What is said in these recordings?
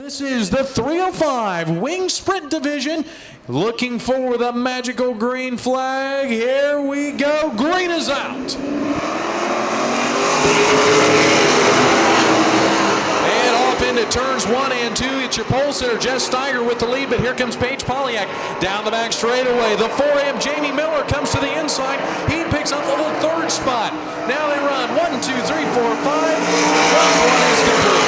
This is the 305 Wing Sprint Division. Looking for the magical green flag. Here we go. Green is out. And off into turns 1 and 2. It's your pole sitter, Jess Steiger, with the lead, but here comes Paige Polyak down the back straightaway. The 4M, Jamie Miller, comes to the inside. He picks up the third spot. Now they run 1, 2, 3, 4, 5. Run 1 is complete.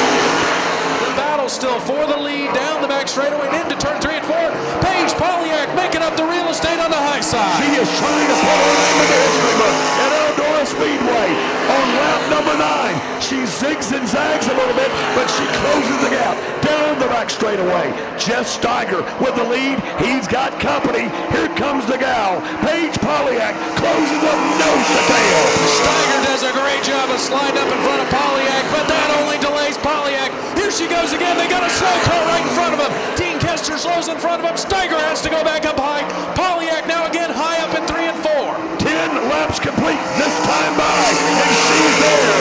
Battle still for the lead, down the back straightaway and into turn 3 and 4. Paige Polyak making up the real estate on the high side. She is trying to put her name in the history book at Eldora Speedway on lap number 9. She zigs and zags a little bit, but she closes the gap down the back straightaway. Jess Steiger with the lead. He's got company. Here comes the gal. Paige Polyak closes up nose to tail. Steiger does a great job of sliding up in front of Polyak, but that only delays Polyak. Here she goes again. They got a slow car right in front of him. Dean Kester slows in front of him. Steiger has to go back up high. Polyak now again high up in 3 and 4. 10 laps complete this time by, and she's there,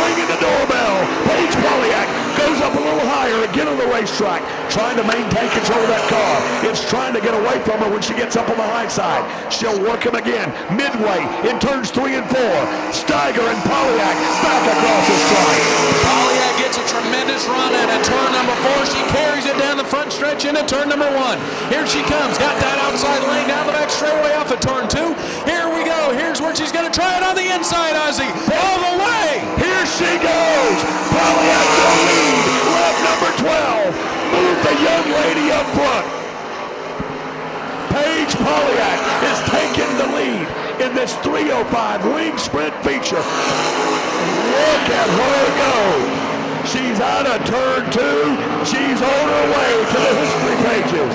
ringing the doorbell. Paige Polyak goes up a little higher again on the racetrack, trying to maintain control of that car. It's trying to get away from her when she gets up on the high side. She'll work him again midway in turns 3 and 4. Steiger and Polyak back across the strike. Polyak gets a tremendous run at turn number 4. She carries it down the front stretch into turn number 1. Here she comes. Got that outside lane down the back straightaway off of turn 2. Here we go. Here's where she's going to try it on the inside, Ozzy. All the way. Here she goes. Polyak to the lead. Lap number 12. Move the young lady up front. Paige Polyak is taking the lead in this 305 Wing Sprint feature. Look at her go. She's out of turn 2. She's on her way to the history pages.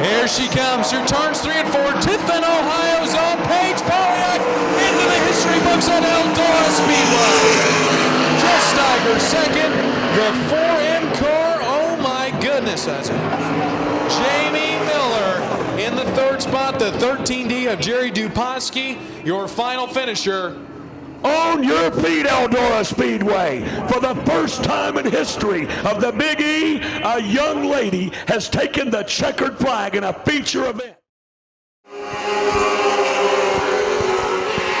Here she comes through turns 3 and 4. Tiffin, Ohio's own Paige Polyak into the history books at Eldora Speedway. Jess Steiger second. The 4M car, oh my goodness, that's it. Jamie Miller in the third spot. The 13D of Jerry Duposki, your final finisher. On your feet, Eldora Speedway. For the first time in history of the Big E, a young lady has taken the checkered flag in a feature event.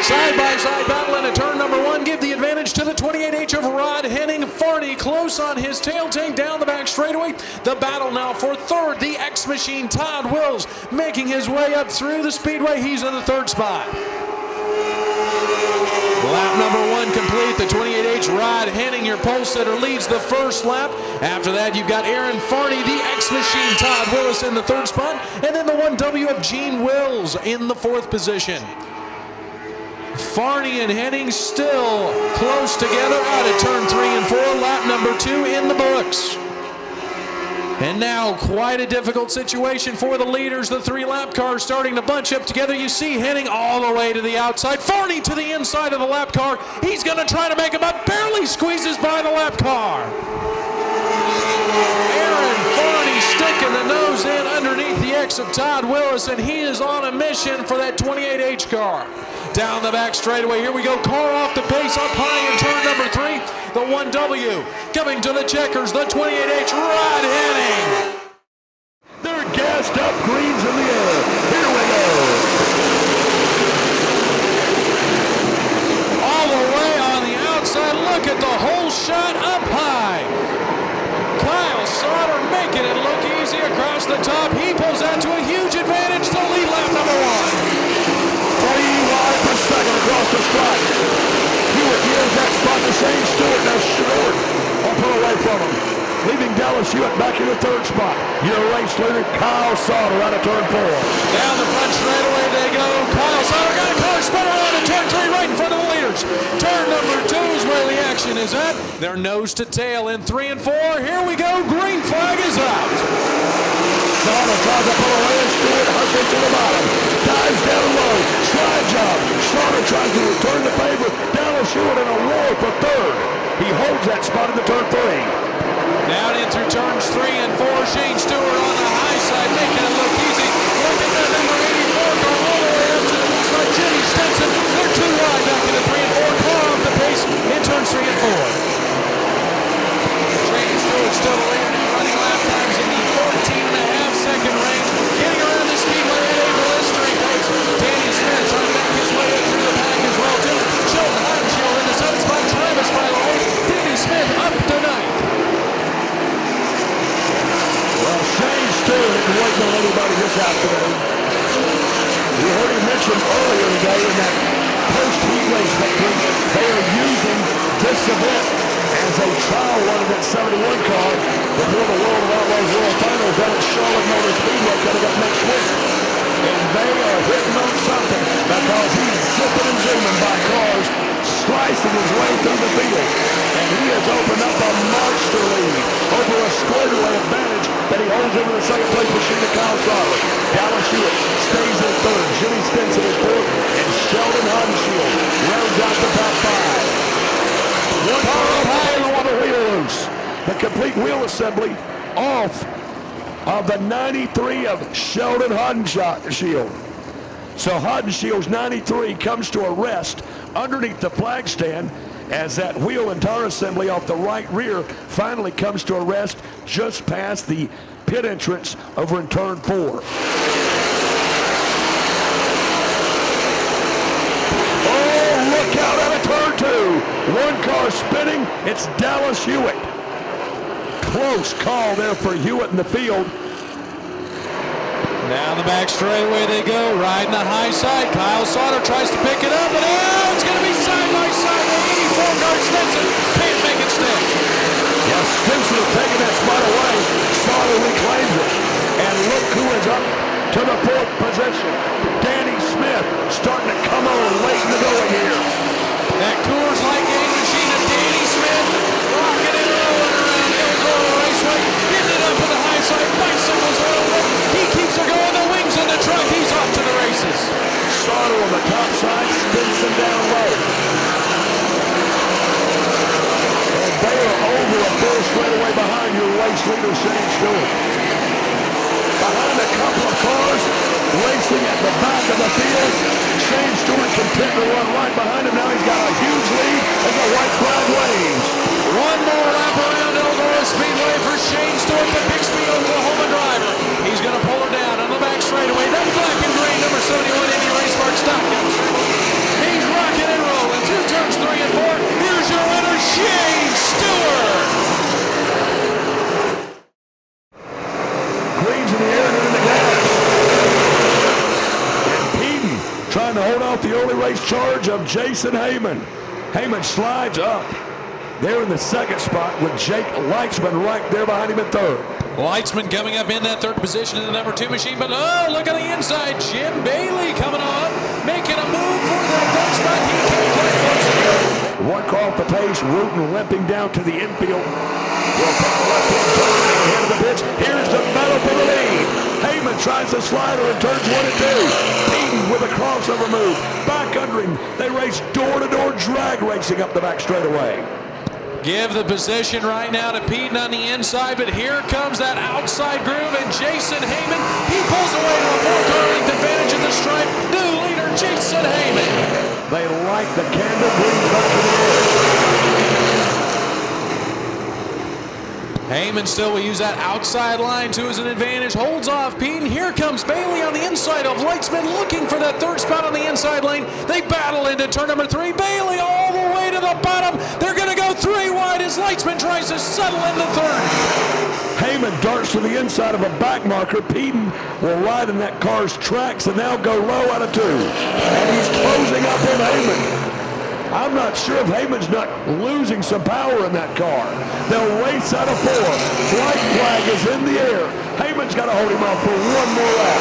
Side-by-side battle into turn number 1. Give the advantage to the 28H of Rod Henning. Farney close on his tail tank down the back straightaway. The battle now for third. The X-Machine Todd Wills making his way up through the speedway. He's in the third spot. Lap number 1 complete. The 28H Rod Henning, your pole sitter, leads the first lap. After that, you've got Aaron Farney, the X-Machine Todd Willis in the third spot, and then the 1W of Gene Wills in the 4th position. Farney and Henning still close together out at turn 3 and 4. Lap number 2 in the books. And now quite a difficult situation for the leaders. The 3-lap car starting to bunch up together. You see Henning all the way to the outside. Farney to the inside of the lap car. He's going to try to make him up. Barely squeezes by the lap car. Aaron Farney sticking the nose in underneath the X of Todd Willis, and he is on a mission for that 28H car. Down the back straightaway. Here we go. Car off the pace up high in turn number 3. The 1W coming to the checkers. The 28H Rod Henning. They're gassed up, greens in the air. Here we go. All the way on the outside. Look at the whole shot up high. Kyle Sauter making it look easy across the top. He pulls that to a huge advantage to lead lap number 1. 3 wide per second across the strike. Hewitt gives that spot to Shane Stewart. Now Stewart will pull away from him, leaving Dallas Hewitt back in the 3rd spot. Your race leader, Kyle Sauter, out of turn 4. Down the front straightaway they go. Kyle Sauter got a car spun around in turn 3 right in front of the leaders. Turn number 2 is where the action is at. They're nose to tail in 3 and 4. Here we go. Green flag is out. Sauter tries to pull away, and Stewart hustles to the bottom. Dives down low. Slide job. Sauter tries to return the favor. Dallas Hewitt in a war for 3rd. He holds that spot in the turn 3. Down in through turns 3 and 4. Shane Stewart on the high side, making it look easy. Look at that number 84 go all the way up to the next spot. Jimmy Stinson. They're too wide back into 3 and 4. Car off the pace in turns 3 and 4. Shane Stewart still the leader. afternoon. You heard him mention earlier today in that post-heat race victory, they are using this event as a trial run of that 71 car before the World of Outlaws World Finals down at Charlotte Motor Speedway coming up next week. And they are hitting on something because he's zipping and zooming by cars, slicing his way through the field. And he has opened up a monster lead over a straightaway advantage that he holds over the second place machine of Kyle Sauber. Dallas Hewitt stays in third, Jimmy Stinson is fourth, and Sheldon Haudenschild rounds out the top five. One car up high and one wheel loose. The complete wheel assembly off of the 93 of Sheldon Haudenschild. So Haudenschild's 93 comes to a rest underneath the flag stand as that wheel and tire assembly off the right rear finally comes to a rest just past the pit entrance over in turn 4. Oh, look out out of turn 2. One car spinning, it's Dallas Hewitt. Close call there for Hewitt in the field. Down the back straightaway they go, riding the high side. Kyle Sauber tries to pick it up, and it's going to be side by side with 84 car Stinson. Can't make it stick. Yes, Stinson is taking that spot away. Sauber reclaims it. And look who is up to the 4th position. Danny Smith starting to come on late in the going here. That Coors Light game machine of Danny Smith, rocking and rolling around Eldora Raceway, getting it up to the high side, bicycles over. He keeps her going, the wings on the truck, he's off to the races. Sauber on the top side, Stinson down low. And they are over a full straightaway behind your race leader, Shane Stewart. Behind a couple of cars, racing at the back of the field, Shane Stewart content to run right behind him. Now he's got a huge lead as the white flag waves. One more lap around Eldora Speedway for Shane Stewart, the Bixby, Oklahoma driver. He's going to pull her down on the back straightaway. That black and green number 71 Indy Race Park stock. He's rocking and rolling through turns 3 and 4. Here's your winner, Shane Stewart. Green's in the air and in the gas. And Peden trying to hold off the early race charge of Jason Heyman. Heyman slides up there in the second spot with Jake Leitzman right there behind him in third. Leitzman coming up in that third position in the number 2 machine, but oh, look on the inside. Jim Bailey coming on, making a move for that third spot. He can't quite close it here. One car off the pace, Wooten limping down to the infield. Will take the left-hand turn ahead of the pitch. Here's the battle for the lead. Heyman tries to slide her in turns 1 and 2. Peden with a crossover move. Back under him. They race door-to-door drag racing up the back straightaway. Give the position right now to Peden on the inside, but here comes that outside groove, and Jason Heyman, he pulls away to a 4-car length advantage at the stripe. New leader, Jason Heyman. They like the candle green back in the air. Heyman still will use that outside line to his advantage, holds off Peden. Here comes Bailey on the inside of Leitzman, looking for that third spot on the inside lane. They battle into turn number 3. Bailey all the way to the bottom. They're going to go 3 wide as Leitzman tries to settle into third. Heyman darts to the inside of a back marker. Peden will ride in that car's tracks and now go low out of 2. And he's closing up on Heyman. I'm not sure if Heyman's not losing some power in that car. They'll race out of 4. Flight flag is in the air. Heyman's got to hold him off for 1 more lap.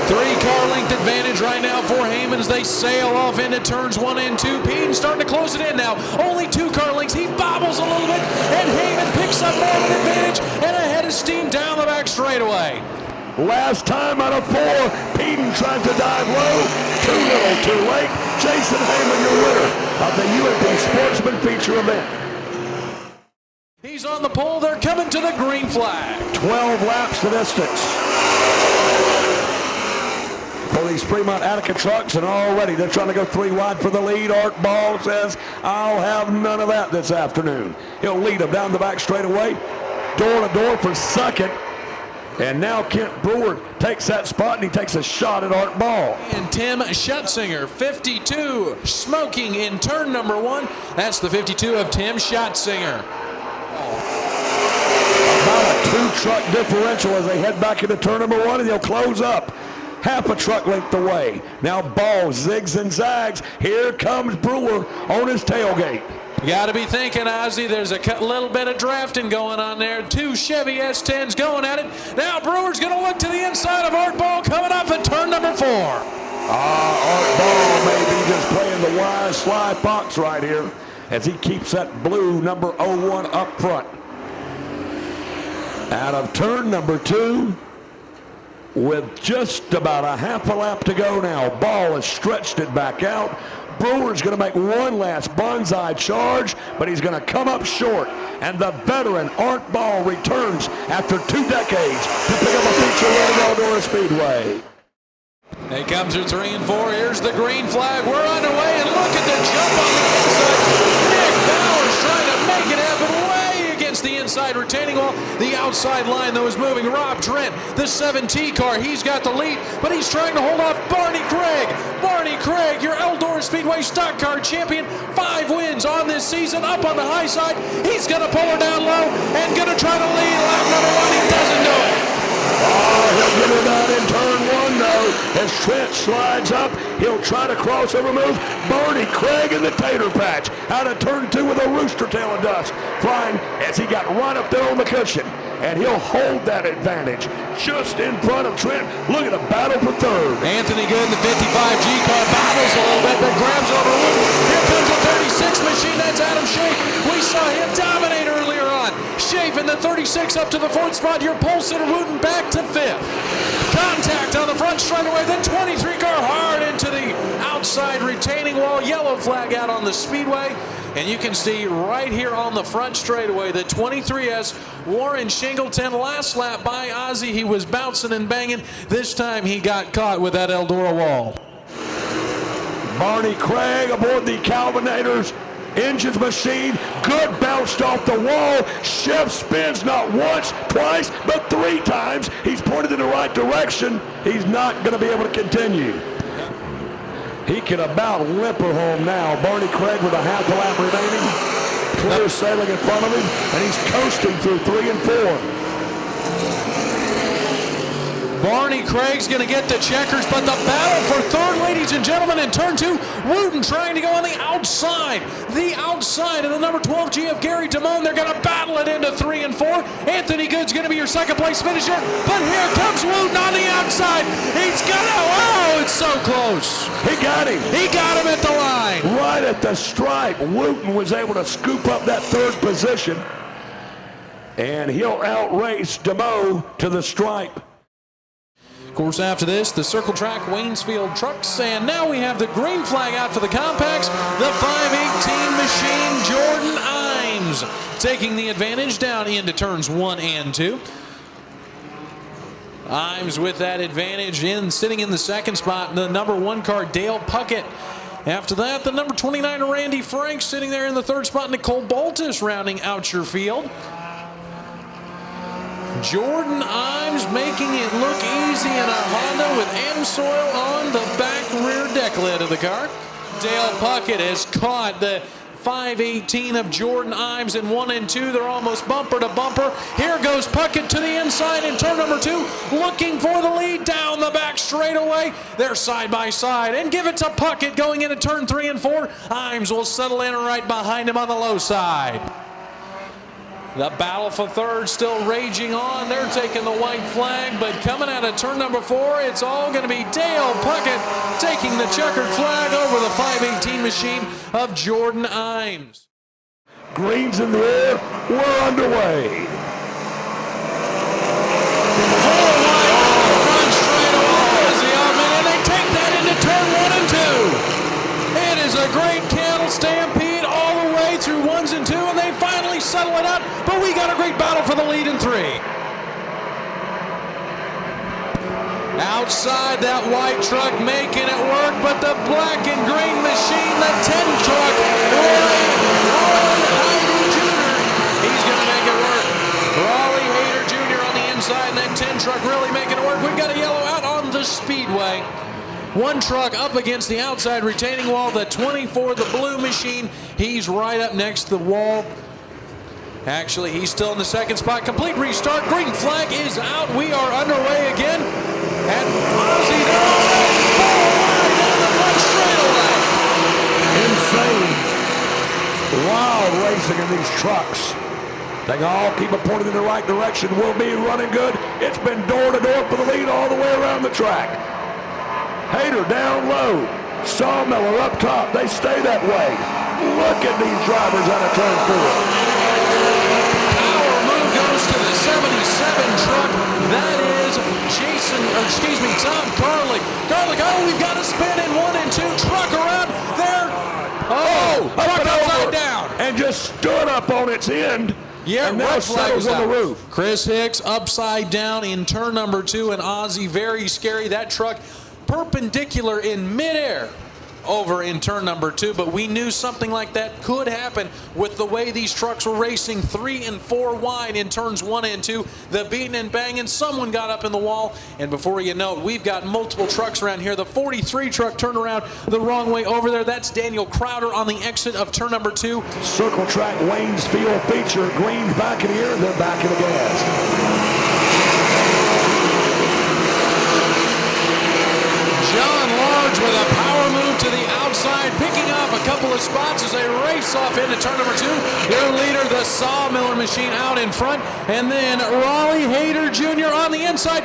3-car length advantage right now for Heyman as they sail off into turns 1 and 2. Peden starting to close it in now. Only 2-car lengths. He bobbles a little bit, and Heyman picks up more of an advantage and ahead of steam down the back straightaway. Last time out of 4, Peden tries to dive low. Too little, too late. Jason Heyman, your winner of the UMP Sportsman feature event. He's on the pole. They're coming to the green flag. 12 laps the distance for these Fremont Attica trucks, and already they're trying to go 3 wide for the lead. Art Ball says, I'll have none of that this afternoon. He'll lead them down the back straightaway, door to door for second. And now Kent Brewer takes that spot, and he takes a shot at Art Ball. And Tim Schatzinger, 52, smoking in turn number 1. That's the 52 of Tim Schatzinger. About a Two-truck differential as they head back into turn number one, and they'll close up half a truck length away. Now Ball zigs and zags. Here comes Brewer on his tailgate. You got to be thinking, Ozzie, there's a little bit of drafting going on there. Two Chevy S10s going at it. Now Brewer's going to look to the inside of Art Ball coming up at turn number 4. Art Ball may be just playing the wide slide fox right here as he keeps that blue number 01 up front. Out of turn number 2, with just about a half a lap to go now, Ball has stretched it back out. Brewer's going to make one last bonsai charge, but he's going to come up short. And the veteran Art Ball returns after 2 decades to pick up a feature win at Eldora Speedway. Here comes your 3 and 4. Here's the green flag. We're underway, and look at the jump on the inside. Nick Bowers trying to make it happen way against the inside retaining wall. The outside line, though, is moving. Rob Trent, the 7T car, he's got the lead, but he's trying to hold off Barney Craig. Barney Craig, your Eldora Speedway stock car champion, 5 wins on this season, up on the high side. He's going to pull her down low and going to try to lead lap number 1. He doesn't do it. He'll get her down in turn 1, though. As Trent slides up, he'll try to crossover move. Barney Craig in the tater patch. Out of turn 2 with a rooster tail of dust flying as he got right up there on the cushion. And he'll hold that advantage just in front of Trent. Look at a battle for third. Anthony Good in the 55G car battles a little bit, but grabs over Wooten. Here comes the 36 machine. That's Adam Schaaf. We saw him dominate earlier on. Schaaf in the 36 up to the 4th spot. Your pole sitter Wooten back to 5th. Contact on the front straightaway. Then 23 car hard into the outside retaining wall. Yellow flag out on the speedway. And you can see right here on the front straightaway the 23S Warren Shingleton. Last lap by Ozzie, he was bouncing and banging. This time he got caught with that Eldora wall. Barney Craig aboard the Calvinators engines machine. Good bounced off the wall. Chef spins not once, twice, but 3 times. He's pointed in the right direction. He's not going to be able to continue. He can about limp her home now. Barney Craig with a half a lap remaining. Clear sailing in front of him, and he's coasting through 3 and 4. Barney Craig's going to get the checkers, but the battle for third, ladies and gentlemen, in turn 2. Wooten trying to go on the outside of the number 12 G of Gary Damone. They're going to battle it into 3 and 4. Anthony Good's going to be your second place finisher, but here comes Wooten on the outside. He's going to, oh, it's so close. He got him. He got him at the line. Right at the stripe. Wooten was able to scoop up that 3rd position, and he'll outrace Damone to the stripe. Of course, after this, the Circle Track Waynesfield trucks, and now we have the green flag out for the compacts. The 518 machine, Jordan Imes, taking the advantage down into turns 1 and 2. Imes with that advantage sitting in the 2nd spot. The number 1 car, Dale Puckett. After that, the number 29, Randy Frank, sitting there in the 3rd spot. Nicole Baltus rounding out your field. Jordan Imes making it look easy in a Honda with Amsoil on the back rear deck lid of the car. Dale Puckett has caught the 518 of Jordan Imes in 1 and 2. They're almost bumper to bumper. Here goes Puckett to the inside in turn number 2, looking for the lead down the back straightaway. They're side by side, and give it to Puckett going into turn 3 and 4. Imes will settle in right behind him on the low side. The battle for third still raging on. They're taking the white flag, but coming out of turn number 4, it's all going to be Dale Puckett taking the checkered flag over the 518 machine of Jordan Imes. Green's in the air. We're underway. Front straight away is the open, and they take that into turn 1 and 2. It is a great cattle stampede all the way through 1s and 2, and they finally settle it out, but we got a great battle for the lead in 3. Outside that white truck making it work, but the black and green machine, the 10 truck, Raleigh Hayter Jr., he's going to make it work. Raleigh Hayter Jr. on the inside, and that 10 truck really making it work. We've got a yellow out on the speedway. 1 truck up against the outside retaining wall. The 24, the blue machine, he's right up next to the wall. Actually, he's still in the second spot. Complete restart. Green flag is out. We are underway again. And Ozzy down the front straightaway. Insane. Wild racing in these trucks. They can all keep it pointed in the right direction. Will be running good. It's been door to door for the lead all the way around the track. Hayter down low. Sawmiller up top. They stay that way. Look at these drivers out of turn 4. Power move goes to the 77 truck. That is Tom Garlick. Garlick, we've got a spin in 1 and 2. Truck around there. Truck upside down. And just stood up on its end. Yeah, and now settles on the roof. Chris Hicks upside down in turn number 2, and Ozzy very scary. That truck perpendicular in midair over in turn number 2, but we knew something like that could happen with the way these trucks were racing 3 and 4 wide in turns 1 and 2. The beating and banging, someone got up in the wall, and before you know it, we've got multiple trucks around here. The 43 truck turned around the wrong way over there. That's Daniel Crowder on the exit of turn number 2. Circle track Waynesfield feature. Green's back in the air, and they're back in the gas. John Large with a power move to the outside, picking up a couple of spots as they race off into turn number 2. Their leader, the Sawmiller machine, out in front. And then Raleigh Hayter Jr. on the inside.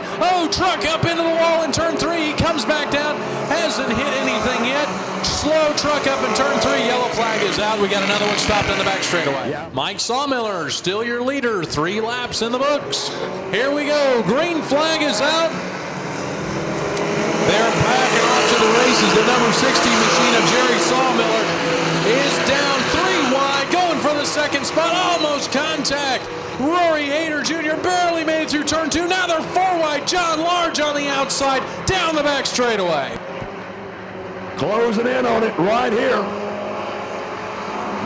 Truck up into the wall in turn 3. He comes back down. Hasn't hit anything yet. Slow truck up in turn 3. Yellow flag is out. We got another one stopped in the back straightaway. Yeah. Mike Sawmiller, still your leader. 3 laps in the books. Here we go. Green flag is out. They're backing off to the races. The number 60 machine of Jerry Sawmiller is down 3 wide, going for the second spot. Almost contact. Rory Hayter Jr. barely made it through turn 2. Now they're 4 wide. John Large on the outside, down the back straightaway. Closing in on it right here.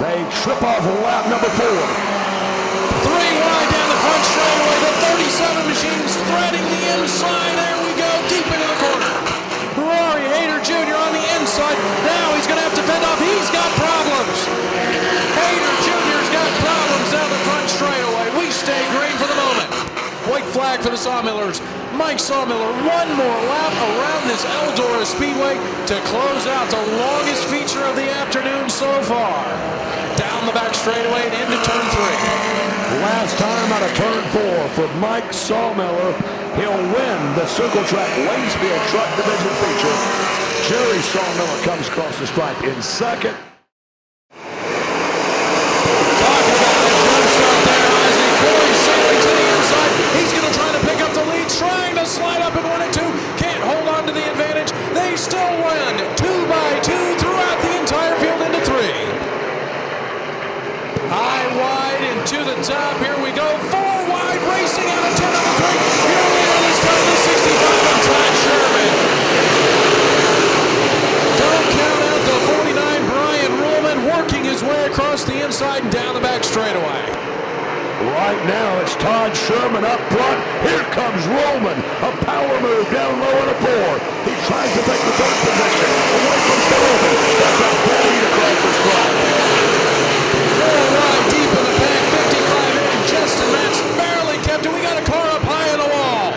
They trip off lap number 4. 3 wide down the front straightaway. The 37 machine's threading the inside. There we go, deep into the corner. Rory Hayter Jr. on the inside. Now he's going to have to fend off. He's got problems. Hayter Jr.'s got problems down the front straightaway. We stay green for the moment. White flag for the Sawmillers. Mike Sawmiller, 1 more lap around this Eldora Speedway to close out the longest feature of the afternoon so far. Down the back straightaway and into turn 3. Last time out of turn 4 for Mike Sawmiller. He'll win the Circle Track Waynesfield Truck Division feature. Jerry Sawmiller comes across the stripe in second. Talking about the jump start there, Ozzy. Corey sailing to the inside. He's going to try to pick up the lead, trying to slide up in 1 and 2. Can't hold on to the advantage. They still win 2 by 2 throughout the entire field into 3. High, wide, and to the top. Here we go. 4 wide, racing out of turn number 3. Here we are this time, the 65 of Todd Sherman. Don't count out the 49, Brian Ruhlman, working his way across the inside and down the back straightaway. Right now, it's Todd Sherman up front. Here comes Ruhlman. A power move down low on a 4. He tries to take the 3rd position away from Sullivan. That's a bully across the stripe. 4 wide, deep in the pack, 55 in. Justin Matz barely kept it. We got a car up high on the wall.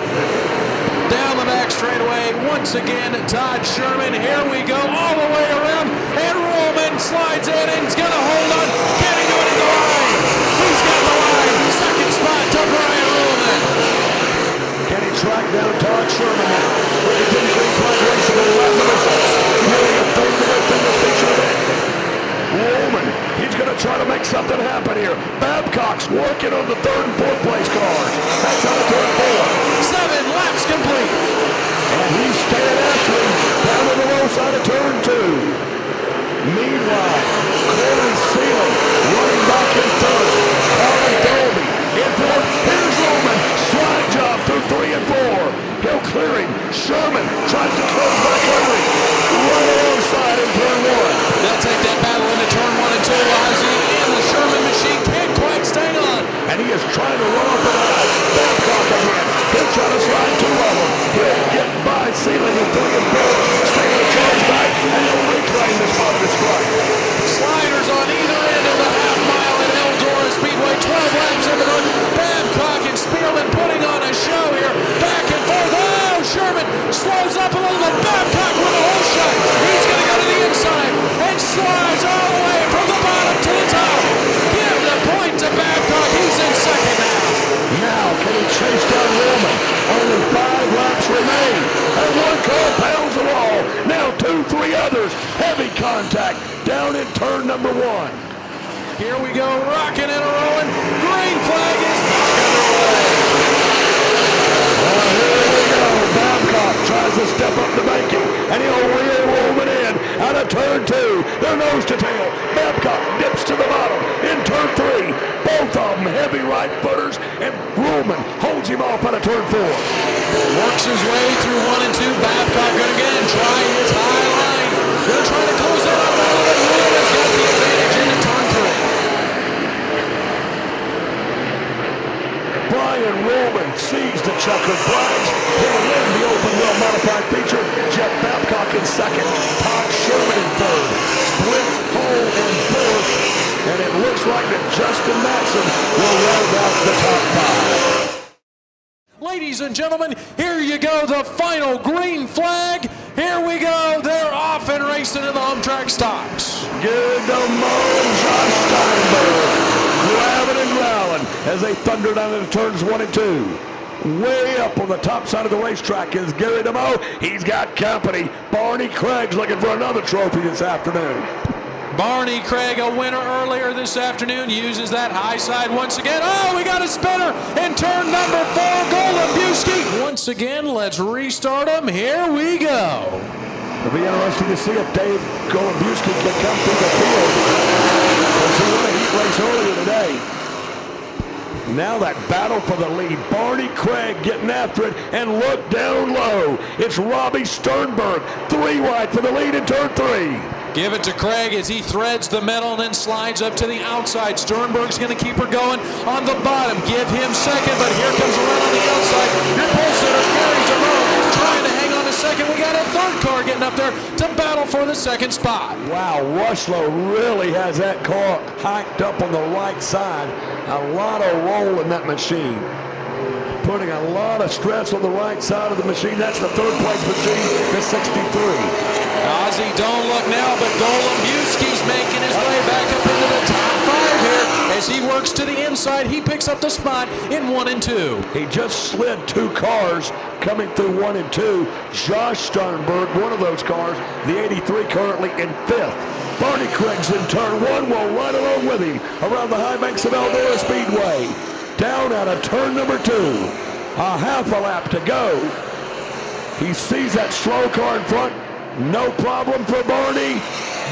Down the back straightaway, once again, Todd Sherman. Here we go, all the way around. And Ruhlman slides in and he's going to hold on. Can he do it in the line? He's got the line. Second spot to Brian Ruhlman. Can he track down Todd Sherman now? We're continuing Green Flag racing in lap number 6. Nearly a third of the way through this feature event. Ruhlman, he's going to try to make something happen here. Babcock's working on the 3rd and 4th place cars. That's out of turn 4. 7 laps complete. And he's staying after him down on the low side of turn 2. Meanwhile, Corey Sealy running back in 3rd. Colin Dolby in 4th. Here's Ruhlman. Slide job through 3 and 4. He'll clear him. Sherman tries to close back over him. Right alongside in turn 1. They'll take that battle into turn 1 and 2. Ozzy and the Sherman machine can't quite stay on. And he is trying to run off the line. Babcock again. He'll try to slide 2 of them. He'll get by Sealy in 3 and 4. Sealy comes back and he'll reclaim this part of the strike. Sliders on either end of the half mile at Eldora Speedway. 12 lap turn number 1. Here we go, rocking and rolling. Green flag is back underway. Here we go. Babcock tries to step up the banking, and he'll wheel Roman in out of turn 2. They're nose to tail. Babcock dips to the bottom in turn 3. Both of them heavy right footers, and Roman holds him off out of turn 4. Works his way through 1 and 2. Babcock going again, try his high line. They're trying to close that up, but Roman's got the advantage into turn 3. Brian Roman sees the checkered flags. He'll win the open wheel modified feature. Jeff Babcock in second. Todd Sherman in third. Split hole in fourth. And it looks like that Justin Matson will round out the top 5. Ladies and gentlemen, here you go, the final green flag. Here we go. They're off and racing in the home track stocks. Good to Mo and Josh Steinberg. Grabbing and growling as they thunder down into turns 1 and 2. Way up on the top side of the racetrack is Gary DeMoe. He's got company. Barney Craig's looking for another trophy this afternoon. Barney Craig, a winner earlier this afternoon, uses that high side once again. Oh, we got a spinner in turn number 4, Golubiewski. Once again, let's restart him. Here we go. It'll be interesting to see if Dave Golubiewski can come through the field. Because he won a heat race earlier today. Now that battle for the lead. Barney Craig getting after it, and look down low. It's Robbie Sternberg, 3 wide for the lead in turn 3. Give it to Craig as he threads the metal and then slides up to the outside. Sternberg's going to keep her going on the bottom. Give him second, but here comes around on the outside. Your pole sitter, Gary DeMoe, trying to hang on a second. We got a third car getting up there to battle for the second spot. Wow, Rushlow really has that car hiked up on the right side. A lot of roll in that machine. Putting a lot of stress on the right side of the machine. That's the third place machine, the 63. Ozzy, don't look now, but Golubiewski's making his way back up into the top 5 here. As he works to the inside, he picks up the spot in 1 and 2. He just slid 2 cars coming through 1 and 2. Josh Sternberg, one of those cars, the 83 currently in 5th. Barney Craig's in turn 1, will ride along with him around the high banks of Eldora Speedway. Down out of turn number 2. A half a lap to go. He sees that slow car in front. No problem for Barney.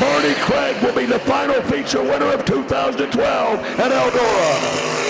Barney Craig will be the final feature winner of 2012 at Eldora.